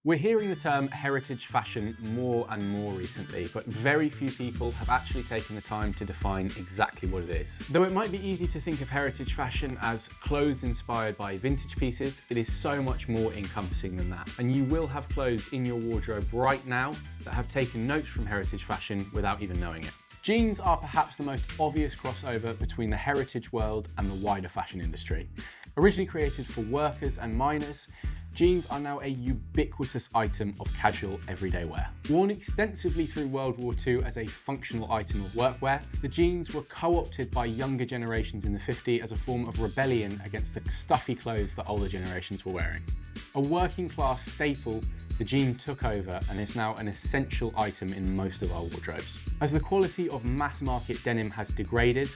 We're hearing the term heritage fashion more and more recently, but very few people have actually taken the time to define exactly what it is. Though it might be easy to think of heritage fashion as clothes inspired by vintage pieces, it is so much more encompassing than that. And you will have clothes in your wardrobe right now that have taken notes from heritage fashion without even knowing it. Jeans are perhaps the most obvious crossover between the heritage world and the wider fashion industry. Originally created for workers and miners, jeans are now a ubiquitous item of casual everyday wear. Worn extensively through World War II as a functional item of workwear, the jeans were co-opted by younger generations in the 50s as a form of rebellion against the stuffy clothes that older generations were wearing. A working class staple, the jean took over and is now an essential item in most of our wardrobes. As the quality of mass market denim has degraded,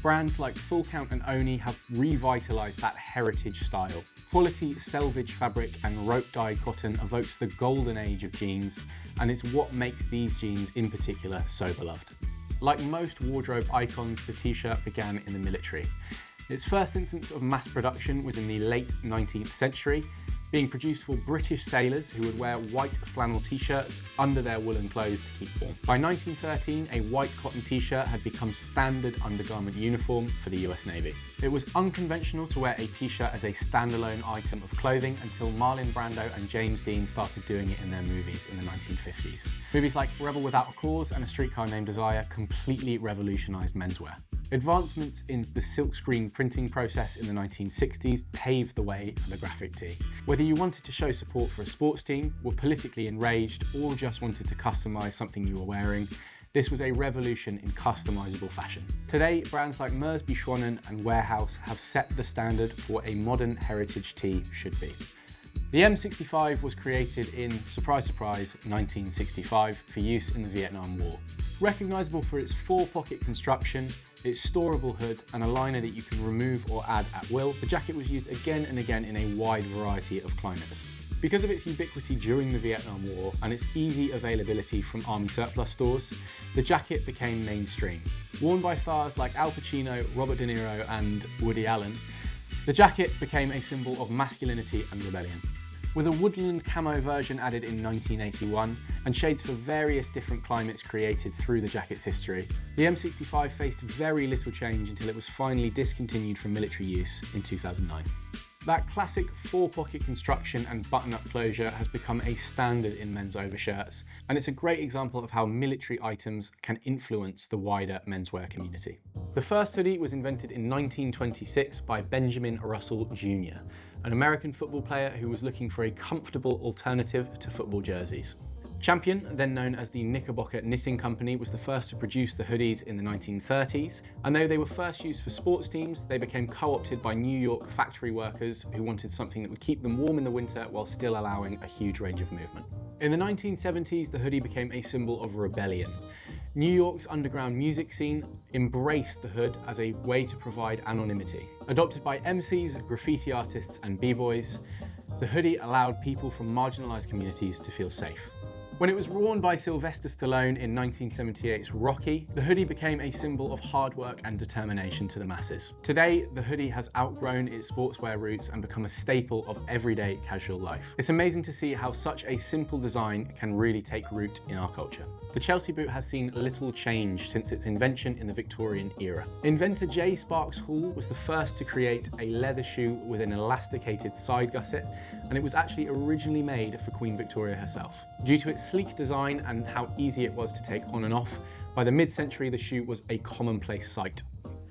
brands like Full Count and Oni have revitalized that heritage style. Quality selvage fabric and rope-dyed cotton evokes the golden age of jeans, and it's what makes these jeans in particular so beloved. Like most wardrobe icons, the t-shirt began in the military. Its first instance of mass production was in the late 19th century, being produced for British sailors who would wear white flannel t-shirts under their woolen clothes to keep warm. By 1913, a white cotton t-shirt had become standard undergarment uniform for the US Navy. It was unconventional to wear a t-shirt as a standalone item of clothing until Marlon Brando and James Dean started doing it in their movies in the 1950s. Movies like Rebel Without a Cause and A Streetcar Named Desire completely revolutionized menswear. Advancements in the silkscreen printing process in the 1960s paved the way for the graphic tee. Whether you wanted to show support for a sports team, were politically enraged, or just wanted to customize something you were wearing, this was a revolution in customizable fashion. Today, brands like Merz, Schwanen and Warehouse have set the standard for what a modern heritage tee should be. The M65 was created in, surprise surprise, 1965 for use in the Vietnam War. Recognizable for its four-pocket construction, its storable hood and a liner that you can remove or add at will, the jacket was used again and again in a wide variety of climates. Because of its ubiquity during the Vietnam War and its easy availability from army surplus stores, the jacket became mainstream. Worn by stars like Al Pacino, Robert De Niro and Woody Allen, the jacket became a symbol of masculinity and rebellion. With a woodland camo version added in 1981 and shades for various different climates created through the jacket's history, the M65 faced very little change until it was finally discontinued from military use in 2009. That classic four-pocket construction and button-up closure has become a standard in men's overshirts, and it's a great example of how military items can influence the wider menswear community. The first hoodie was invented in 1926 by Benjamin Russell Jr., an American football player who was looking for a comfortable alternative to football jerseys. Champion, then known as the Knickerbocker Knitting Company, was the first to produce the hoodies in the 1930s, and though they were first used for sports teams, they became co-opted by New York factory workers who wanted something that would keep them warm in the winter while still allowing a huge range of movement. In the 1970s, the hoodie became a symbol of rebellion. New York's underground music scene embraced the hood as a way to provide anonymity. Adopted by MCs, graffiti artists, and b-boys, the hoodie allowed people from marginalized communities to feel safe. When it was worn by Sylvester Stallone in 1978's Rocky, the hoodie became a symbol of hard work and determination to the masses. Today, the hoodie has outgrown its sportswear roots and become a staple of everyday casual life. It's amazing to see how such a simple design can really take root in our culture. The Chelsea boot has seen little change since its invention in the Victorian era. Inventor J. Sparks Hall was the first to create a leather shoe with an elasticated side gusset, and it was actually originally made for Queen Victoria herself. Due to its sleek design and how easy it was to take on and off, by the mid-century the shoe was a commonplace sight.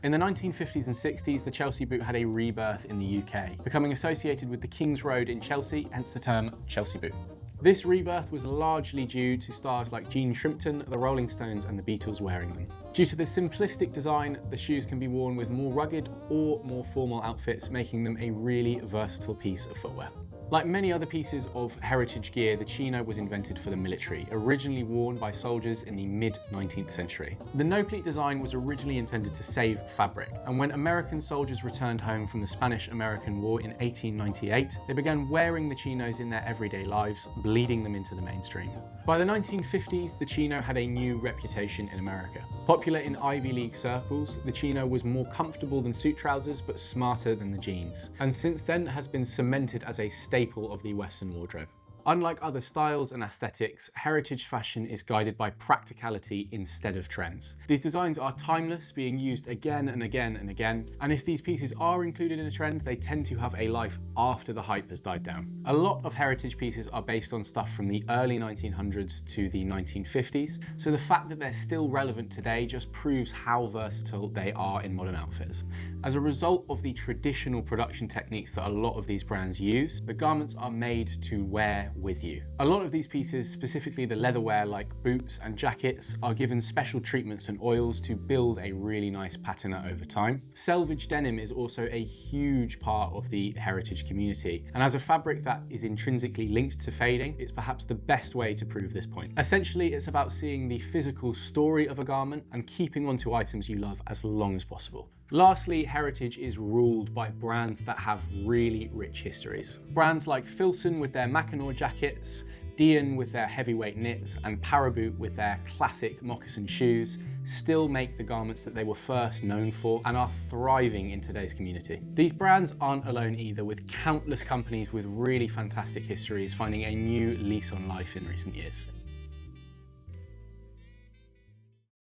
In the 1950s and 60s, the Chelsea boot had a rebirth in the UK, becoming associated with the King's Road in Chelsea, hence the term Chelsea boot. This rebirth was largely due to stars like Gene Shrimpton, the Rolling Stones and the Beatles wearing them. Due to the simplistic design, the shoes can be worn with more rugged or more formal outfits, making them a really versatile piece of footwear. Like many other pieces of heritage gear, the Chino was invented for the military, originally worn by soldiers in the mid-19th century. The no-pleat design was originally intended to save fabric, and when American soldiers returned home from the Spanish-American War in 1898, they began wearing the Chinos in their everyday lives, bleeding them into the mainstream. By the 1950s, the Chino had a new reputation in America. Popular in Ivy League circles, the Chino was more comfortable than suit trousers, but smarter than the jeans, and since then has been cemented as a staple of the Western wardrobe. Unlike other styles and aesthetics, heritage fashion is guided by practicality instead of trends. These designs are timeless, being used again and again and again, and if these pieces are included in a trend, they tend to have a life after the hype has died down. A lot of heritage pieces are based on stuff from the early 1900s to the 1950s, so the fact that they're still relevant today just proves how versatile they are in modern outfits. As a result of the traditional production techniques that a lot of these brands use, the garments are made to wear with you. A lot of these pieces, specifically the leatherwear like boots and jackets, are given special treatments and oils to build a really nice patina over time. Selvage denim is also a huge part of the heritage community, and as a fabric that is intrinsically linked to fading, it's perhaps the best way to prove this point. Essentially, it's about seeing the physical story of a garment and keeping onto items you love as long as possible. Lastly, heritage is ruled by brands that have really rich histories. Brands like Filson with their Mackinaw jackets, Dion with their heavyweight knits, and Paraboot with their classic moccasin shoes still make the garments that they were first known for and are thriving in today's community. These brands aren't alone either, with countless companies with really fantastic histories finding a new lease on life in recent years.